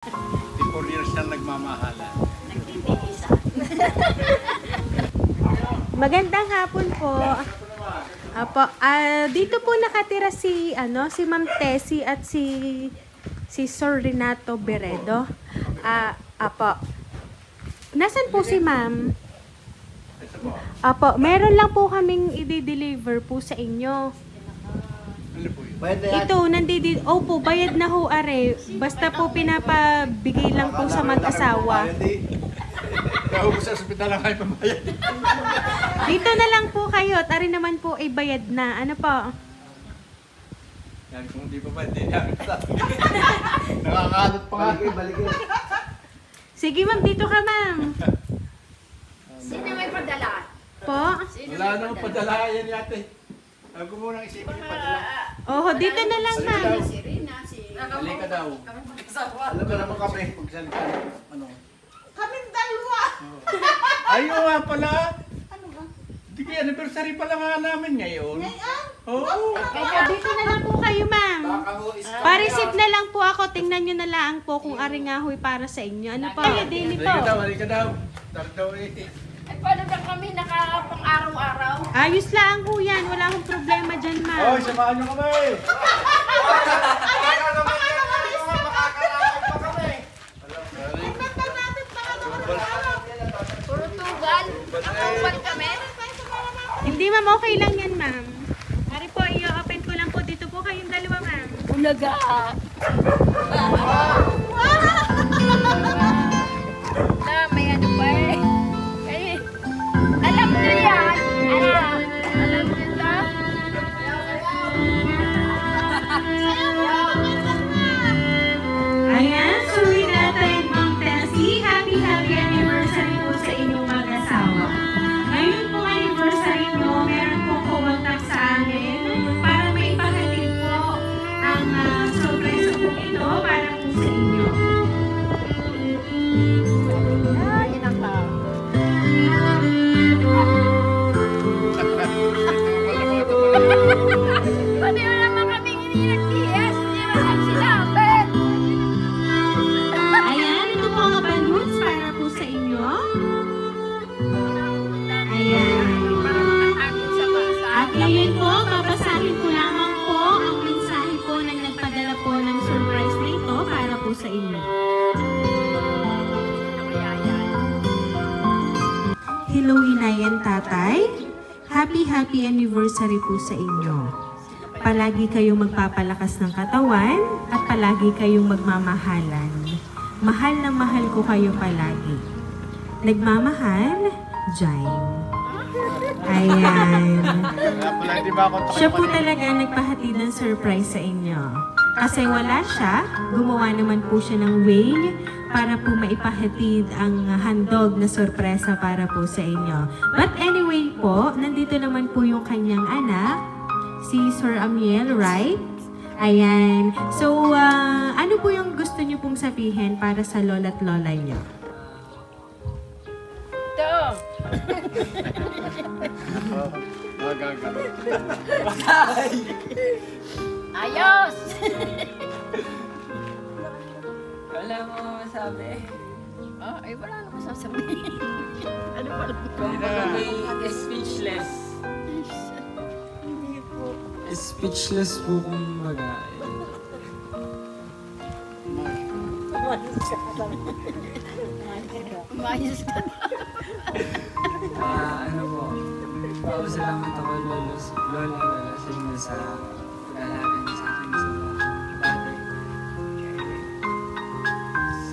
4 years na nagmamahalan. Nagtitiisan. Magandang hapon po. Apo, dito po nakatira si Ma'am Tessie at si Sir Renato Beredo. Apo. Nasaan po si Ma'am? Apo, meron lang po kaming i-deliver po sa inyo. Ano po yun? Ito, opo, bayad na ho, are. Basta po pinapabigay lang po sa mag-asawa. Naubos sa ospital lang kayo pambayad. Dito na lang po kayo, at are naman po ay bayad na. Ano po? Yan, kung di pa ba, hindi yan. Nakakalot pa nga. Sige ma'am, dito ka ma'am. Sino may padala? Po? Wala nang padala yan yate. Ako muna isipin yung padala. Oho, dito na lang ma'am. Si Rina, si... Halika daw. Alam mo naman kami, pagsalita. Ano? Kaming dalawa! Ayaw nga pala. Ano ba? Di kaya anniversary pala nga namin ngayon. Ngayon? Oo. Opo, dito na lang po kayo ma'am. Pa-receive na lang po ako. Tingnan nyo na lang po kung ari nga ho'y para sa inyo. Ano po? Daily po. Halika daw. Tara daw eh. Ay, paano na kami nakakapang araw-araw? Ayos lang po yan. Wala akong problema dyan ma'am. Hoy, samahan nyo kami. Puro tugal. Nakauwan kami. Hindi ma'am, okay lang yan ma'am. Ari po, i-open ko lang po. Dito po kayong dalawa ma'am. Ulaga. Na, may ano pa eh. Eh, alam nyo yan. Alam nyo na. Ayan, so Renata and Ma'am Tessie, happy anniversary po sa inyong mag-asawa. Ngayon po anniversary mo, meron po kumontak sa amin para may ipahatid po ang sorpresa po ito para po sa inyo. Yan ang tao. Pati na naman kami nag-TS. Hindi naman sinabi. Ayan, ito po ang balloons para po sa inyo. Ayan. Para makatagin sa basa. At ngayon po, babasahin ko lamang po ang mensahe po ng nagpadala po ng surprise na ito para po sa inyo. Hello, Inay and Tatay. Happy anniversary po sa inyo. Palagi kayong magpapalakas ng katawan at palagi kayong magmamahalan. Mahal na mahal ko kayo palagi. Nagmamahal, Jaime. Ayan. Pala, di ba ako Siya po talaga nagpahatid ng surprise sa inyo. Kasi wala siya, gumawa naman po siya ng way para po maipahatid ang handog na sorpresa para po sa inyo. But anyway po, nandito naman po yung kanyang anak, si Sir Amiel, right? Ayan. So, ano po yung gusto niyo pong sabihin para sa lola't lola niyo? Ito. Ayos! Wala mo masabi. Ay, wala na masasabihin. Ano pala? Speechless. Hindi po. Speechless po kung baga. Umayos ka. Ano po. Papasalamat ako lola sa inyo sa pag-alaga niyo sa akin sa dati.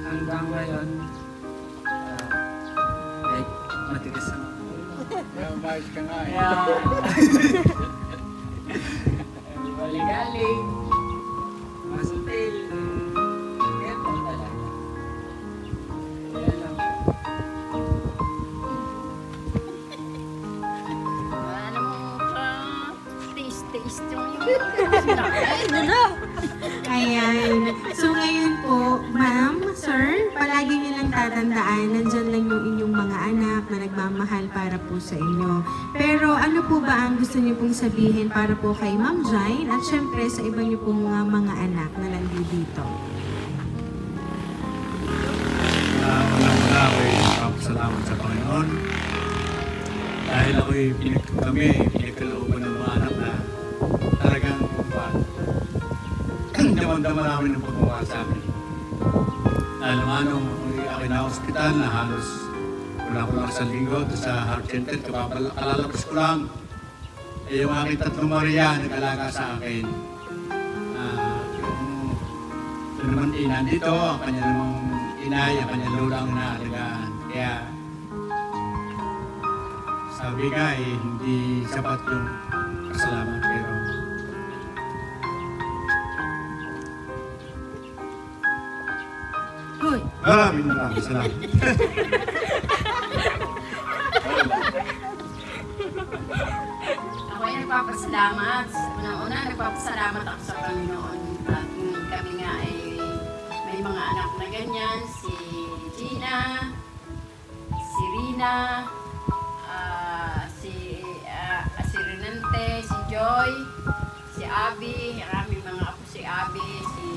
Hanggang ngayon, like, matigas ako. Umayos ka nga eh. Kaya, galing-galing, masutil, kaya po talaga. Kaya lang. Wala namang taste yung Ano na? Ayan. So ngayon po, ma'am, sir, palagi niyo lang tatandaan, nandyan lang yung inyong mga anak na nagmamahal para po sa inyo. Pero ano po ba ang gusto niyo pong sabihin para po kay Ma'am Jane at syempre sa iba niyo pong mga anak na nandito dito? dahil ako'y pinagkalooban ng mga anak na talagang daman-daman namin ng pagmamahal sa amin. Dahil naman nung ako'y na-hospital na halos wala ko lang sa linggo sa heart center, kalalabas ko lang. Yung aking tatlong Maria nag-alaga sa akin. Yung naman ina dito, ang kanya namang inay, ang kanya lola ang inaalagaan. Kaya sabi ka hindi sapat yung pasalamat, pero Hoy! maraming salamat. Ako ay nagpapasalamat. Una-una, nagpapasalamat ako sa Panginoon. At kami nga ay may mga anak na ganyan. Si Gina, si Rina, si Renante, si Joy, si Abby, maraming mga apo si Abby, si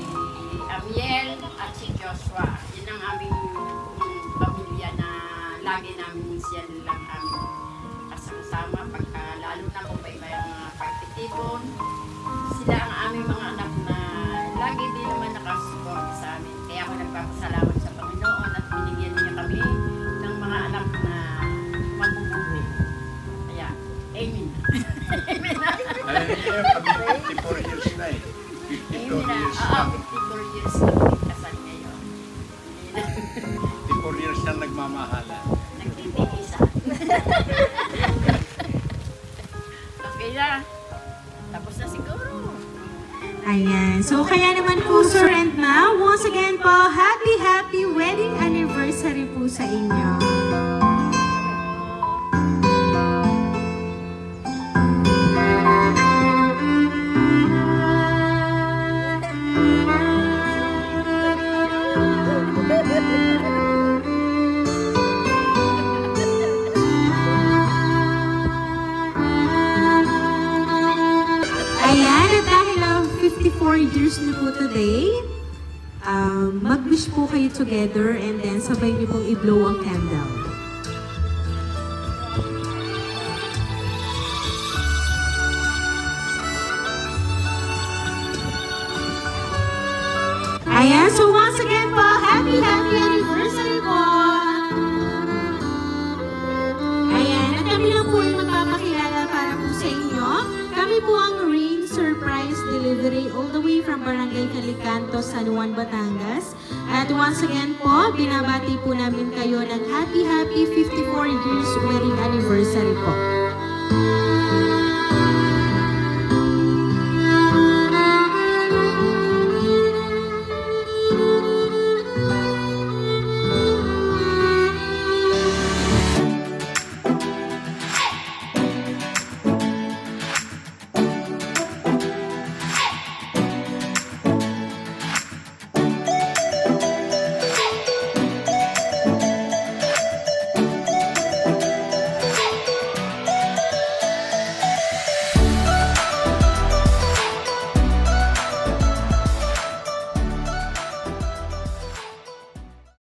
Amiel, at si Joshua. Yan ang aming pamilya na lagi namin siya lang aming kasama pagka lalo na kung may mga pagtitipon. Sila ang aming mga anak na lagi din naman nakasupport sa amin. Kaya ako nagpapasalamat sa Panginoon at binigyan niya kami ng mga anak na mabubuhay. Kaya, amen. Amen na. Ay, 54 years na eh. 54 years na. 54 years na kami kasal ngayon. 54 years na nagmamahalan. Nagtitiisan. Okay na. Tapos na siguro. Ayan. So, kaya naman po, Sir and Ma, once again po, happy wedding anniversary po sa inyo. Ayan, at dahil 54 years na po today, mag-wish po kayo together and then sabay niyo pong i-blow ang candle. Ayan, so once again po, happy anniversary po! Ayan, at kami lang po yung magpapakilala para po sa inyo. Kami po ang Rain Surprise Delivery all the way from Barangay Calicanto, San Juan, Batangas. At once again po, binabati po namin kayo ng happy 54 years wedding anniversary po.